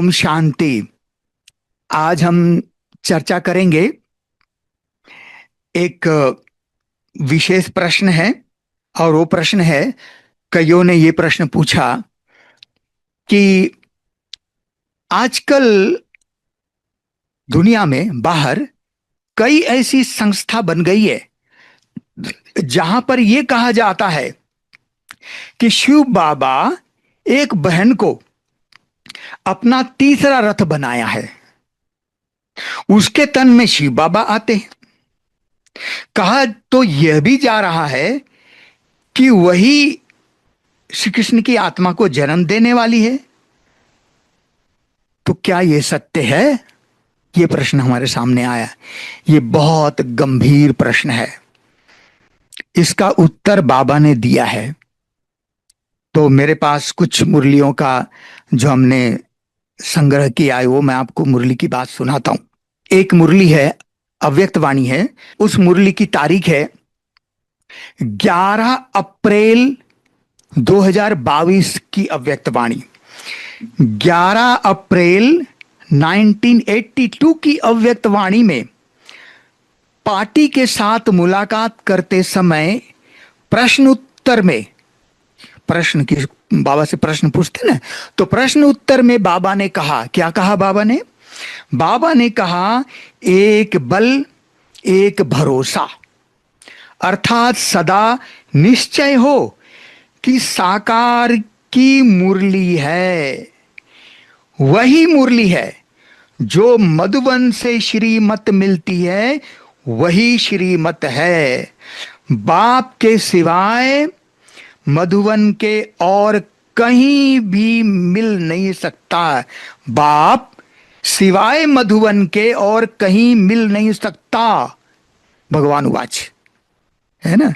ओम शांति। आज हम चर्चा करेंगे। एक विशेष प्रश्न है और वो प्रश्न है, कईयों ने ये प्रश्न पूछा कि आजकल दुनिया में बाहर कई ऐसी संस्था बन गई है जहां पर यह कहा जाता है कि शिव बाबा एक बहन को अपना तीसरा रथ बनाया है, उसके तन में शिव बाबा आते हैं। कहा तो यह भी जा रहा है कि वही श्री कृष्ण की आत्मा को जन्म देने वाली है। तो क्या यह सत्य है? यह प्रश्न हमारे सामने आया। यह बहुत गंभीर प्रश्न है। इसका उत्तर बाबा ने दिया है। तो मेरे पास कुछ मुरलियों का जो हमने संग्रह किया है, वो मैं आपको मुरली की बात सुनाता हूं। एक मुरली है, अव्यक्त वाणी है। उस मुरली की तारीख है 11 अप्रैल 2022 की अव्यक्त वाणी। 11 अप्रैल 1982 की अव्यक्त वाणी में पार्टी के साथ मुलाकात करते समय प्रश्न उत्तर में, प्रश्न की बाबा से प्रश्न पूछते ना, तो प्रश्न उत्तर में बाबा ने कहा, क्या कहा बाबा ने? बाबा ने कहा, एक बल एक भरोसा, अर्थात सदा निश्चय हो कि साकार की मुरली है, वही मुरली है जो मधुबन से श्रीमत मिलती है, वही श्रीमत है। बाप के सिवाय मधुबन के और कहीं भी मिल नहीं सकता। बाप सिवाय मधुबन के और कहीं मिल नहीं सकता, भगवान उवाच, है ना।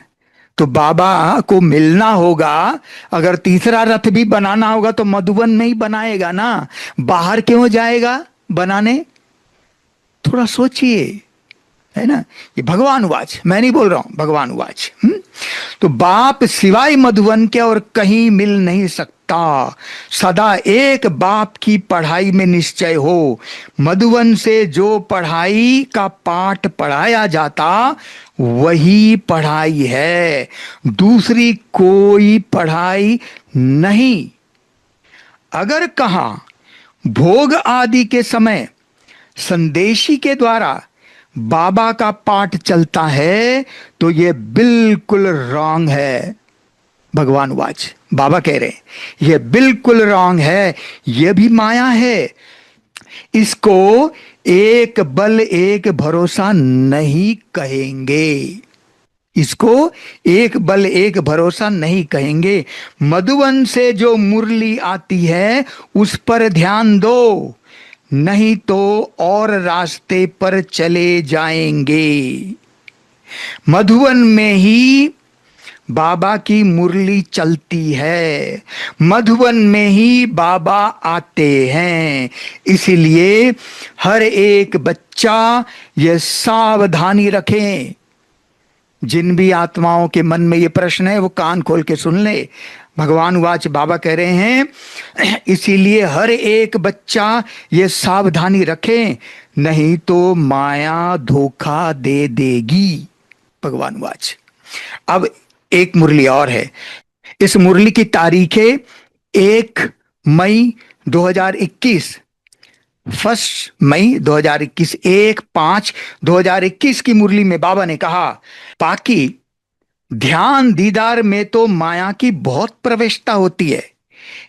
तो बाबा को मिलना होगा, अगर तीसरा रथ भी बनाना होगा तो मधुबन में ही बनाएगा ना, बाहर क्यों जाएगा बनाने? थोड़ा सोचिए, है ना। ये भगवान उवाच, मैं नहीं बोल रहा हूं, भगवान उवाच। तो बाप सिवाय मधुबन के और कहीं मिल नहीं सकता। सदा एक बाप की पढ़ाई में निश्चय हो। मधुबन से जो पढ़ाई का पाठ पढ़ाया जाता वही पढ़ाई है, दूसरी कोई पढ़ाई नहीं। अगर कहा भोग आदि के समय संदेशी के द्वारा बाबा का पाठ चलता है तो यह बिल्कुल रॉन्ग है। भगवान वाच, बाबा कह रहे हैं यह बिल्कुल रॉन्ग है, यह भी माया है। इसको एक बल एक भरोसा नहीं कहेंगे, इसको एक बल एक भरोसा नहीं कहेंगे। मधुबन से जो मुरली आती है उस पर ध्यान दो, नहीं तो और रास्ते पर चले जाएंगे। मधुबन में ही बाबा की मुरली चलती है, मधुबन में ही बाबा आते हैं। इसीलिए हर एक बच्चा यह सावधानी रखें। जिन भी आत्माओं के मन में ये प्रश्न है वो कान खोल के सुन ले। भगवान वाच, बाबा कह रहे हैं इसीलिए हर एक बच्चा ये सावधानी रखे, नहीं तो माया धोखा दे देगी। भगवान वाच। अब एक मुरली और है। इस मुरली की तारीख है 1 मई 2021, 1 मई 2021, 1/5/2021 की मुरली में बाबा ने कहा, बाकी ध्यान दीदार में तो माया की बहुत प्रवेशता होती है।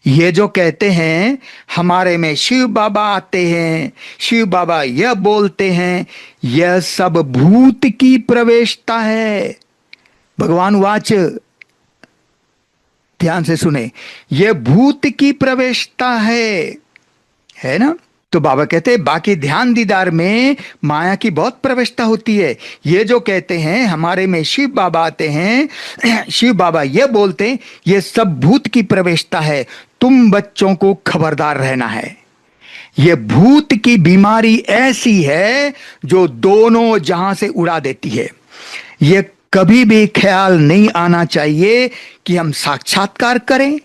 ये जो कहते हैं हमारे में शिव बाबा आते हैं, शिव बाबा यह बोलते हैं, यह सब भूत की प्रवेशता है। भगवान वाच, ध्यान से सुने, यह भूत की प्रवेशता है ना। तो बाबा कहते हैं बाकी ध्यान दीदार में माया की बहुत प्रवेशता होती है। ये जो कहते हैं हमारे में शिव बाबा आते हैं, शिव बाबा ये बोलते हैं, ये सब भूत की प्रवेशता है। तुम बच्चों को खबरदार रहना है। ये भूत की बीमारी ऐसी है जो दोनों जहां से उड़ा देती है। ये कभी भी ख्याल नहीं आना चाहिए कि हम साक्षात्कार करें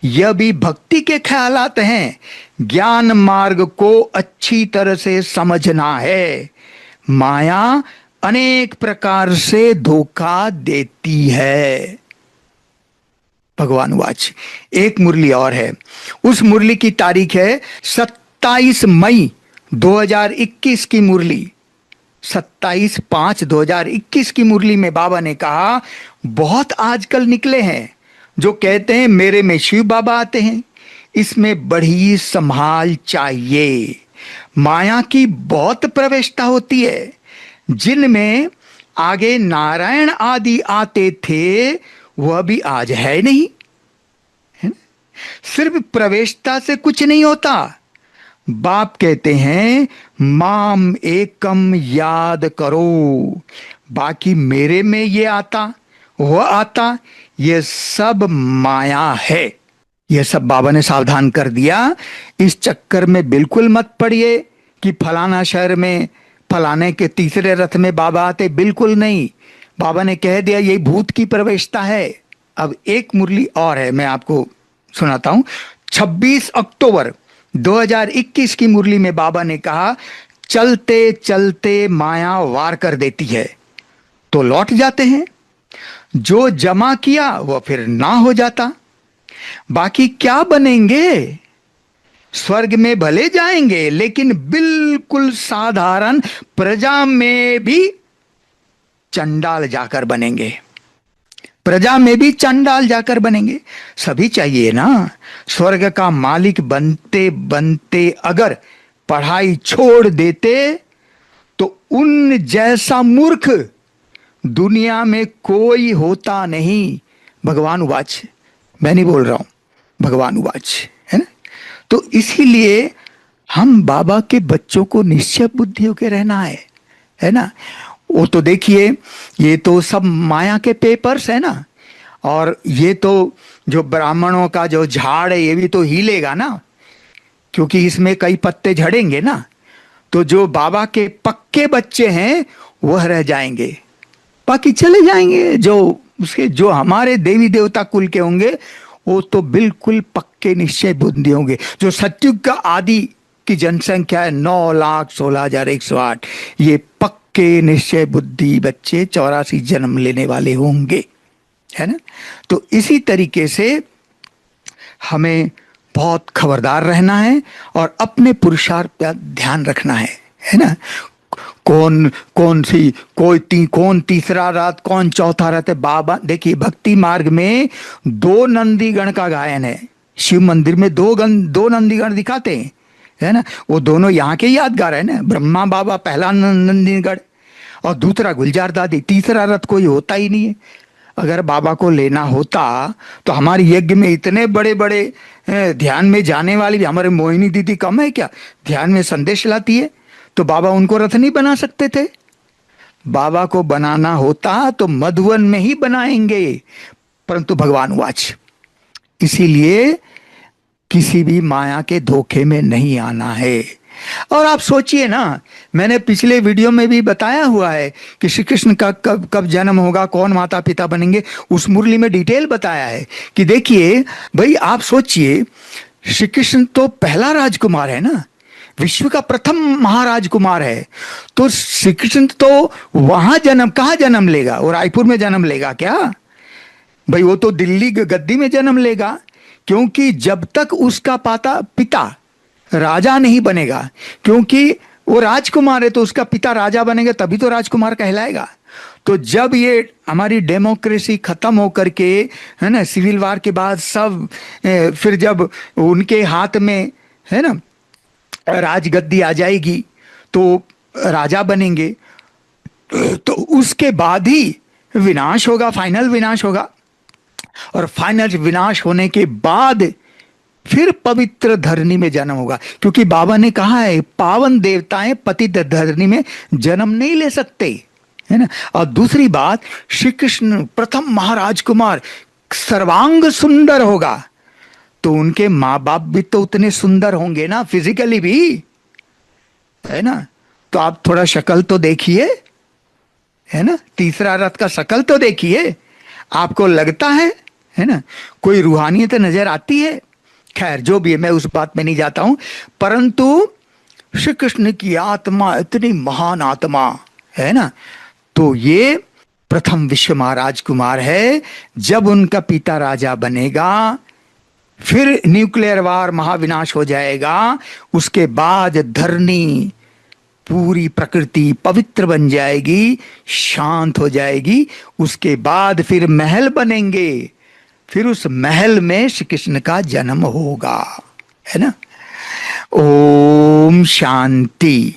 यह भी भक्ति के ख्यालात हैं। ज्ञान मार्ग को अच्छी तरह से समझना है। माया अनेक प्रकार से धोखा देती है। भगवान वाच। एक मुरली और है, उस मुरली की तारीख है 27 मई 2021 की मुरली। 27/5/2021 की मुरली में बाबा ने कहा, बहुत आजकल निकले हैं जो कहते हैं मेरे में शिव बाबा आते हैं। इसमें बड़ी संभाल चाहिए। माया की बहुत प्रवेशता होती है, जिनमें आगे नारायण आदि आते थे वह भी आज है नहीं, है ना? सिर्फ प्रवेशता से कुछ नहीं होता। बाप कहते हैं माम एकम याद करो, बाकी मेरे में ये आता वह आता, ये सब माया है। यह सब बाबा ने सावधान कर दिया। इस चक्कर में बिल्कुल मत पड़िए कि फलाना शहर में फलाने के तीसरे रथ में बाबा आते, बिल्कुल नहीं। बाबा ने कह दिया ये भूत की प्रवेशता है। अब एक मुरली और है, मैं आपको सुनाता हूं। 26 अक्टूबर 2021 की मुरली में बाबा ने कहा, चलते चलते माया वार कर देती है तो लौट जाते हैं। जो जमा किया वह फिर ना हो जाता, बाकी क्या बनेंगे? स्वर्ग में भले जाएंगे, लेकिन बिल्कुल साधारण प्रजा में भी चंडाल जाकर बनेंगे। प्रजा में भी चंडाल जाकर बनेंगे। सभी चाहिए ना। स्वर्ग का मालिक बनते बनते अगर पढ़ाई छोड़ देते तो उन जैसा मूर्ख दुनिया में कोई होता नहीं। भगवान उवाच, मैं नहीं बोल रहा हूं, भगवान उवाच, है ना। तो इसीलिए हम बाबा के बच्चों को निश्चय बुद्धि होकर रहना है ना। वो तो देखिए, ये तो सब माया के पेपर्स है ना, और ये तो जो ब्राह्मणों का जो झाड़ है ये भी तो हिलेगा ना, क्योंकि इसमें कई पत्ते झड़ेंगे ना। तो जो बाबा के पक्के बच्चे हैं वह रह जाएंगे, बाकी चले जाएंगे। जो उसके जो हमारे देवी देवता कुल के होंगे वो तो बिल्कुल पक्के निश्चय बुद्धि होंगे। जो सतयुग का आदि की जनसंख्या है 9,16,108, ये पक्के निश्चय बुद्धि बच्चे 84 जन्म लेने वाले होंगे, है ना। तो इसी तरीके से हमें बहुत खबरदार रहना है और अपने पुरुषार्थ पर ध्यान रखना है ना। कौन तीसरा रात, कौन चौथा रात है। बाबा देखिए, भक्ति मार्ग में 2 नंदीगण का गायन है। शिव मंदिर में 2 नंदीगण दिखाते हैं, है ना। वो दोनों यहाँ के यादगार है ना। ब्रह्मा बाबा पहला नंदीगण और दूसरा गुलजार दादी। तीसरा रथ कोई होता ही नहीं है। अगर बाबा को लेना होता तो हमारे यज्ञ में इतने बड़े बड़े ध्यान में जाने वाली भी हमारे मोहिनी दीदी कम है क्या? ध्यान में संदेश लाती है, तो बाबा उनको रथ नहीं बना सकते थे? बाबा को बनाना होता तो मधुवन में ही बनाएंगे, परंतु भगवान वाच। इसीलिए किसी भी माया के धोखे में नहीं आना है। और आप सोचिए ना, मैंने पिछले वीडियो में भी बताया हुआ है कि श्री कृष्ण का कब कब जन्म होगा, कौन माता पिता बनेंगे। उस मुरली में डिटेल बताया है कि देखिए भाई, आप सोचिए, श्री कृष्ण तो पहला राजकुमार है ना, विश्व का प्रथम महाराजकुमार है। तो श्री कृष्ण तो वहां कहां जन्म लेगा? वो रायपुर में जन्म लेगा क्या भाई? वो तो दिल्ली गद्दी में जन्म लेगा, क्योंकि जब तक उसका पिता राजा नहीं बनेगा, क्योंकि वो राजकुमार है तो उसका पिता राजा बनेगा तभी तो राजकुमार कहलाएगा। तो जब ये हमारी डेमोक्रेसी खत्म होकर के, है ना, सिविल वार के बाद सब फिर जब उनके हाथ में, है ना, राजगद्दी आ जाएगी तो राजा बनेंगे, तो उसके बाद ही विनाश होगा, फाइनल विनाश होगा। और फाइनल विनाश होने के बाद फिर पवित्र धरनी में जन्म होगा, क्योंकि बाबा ने कहा है पावन देवताएं पतित धरनी में जन्म नहीं ले सकते, है ना। और दूसरी बात, श्री कृष्ण प्रथम महाराज कुमार सर्वांग सुंदर होगा, तो उनके माँ बाप भी तो उतने सुंदर होंगे ना, फिजिकली भी, है ना। तो आप थोड़ा शक्ल तो देखिए, है ना, तीसरा रथ का शक्ल तो देखिए। आपको लगता है है ना, कोई रूहानियत नजर आती है। खैर जो भी है, मैं उस बात में नहीं जाता हूं, परंतु श्री कृष्ण की आत्मा इतनी महान आत्मा है ना, तो ये प्रथम विश्व महाराज कुमार है। जब उनका पिता राजा बनेगा, फिर न्यूक्लियर वार महाविनाश हो जाएगा, उसके बाद धरनी, पूरी प्रकृति पवित्र बन जाएगी, शांत हो जाएगी। उसके बाद फिर महल बनेंगे, फिर उस महल में श्री कृष्ण का जन्म होगा, है ना। ओम शांति।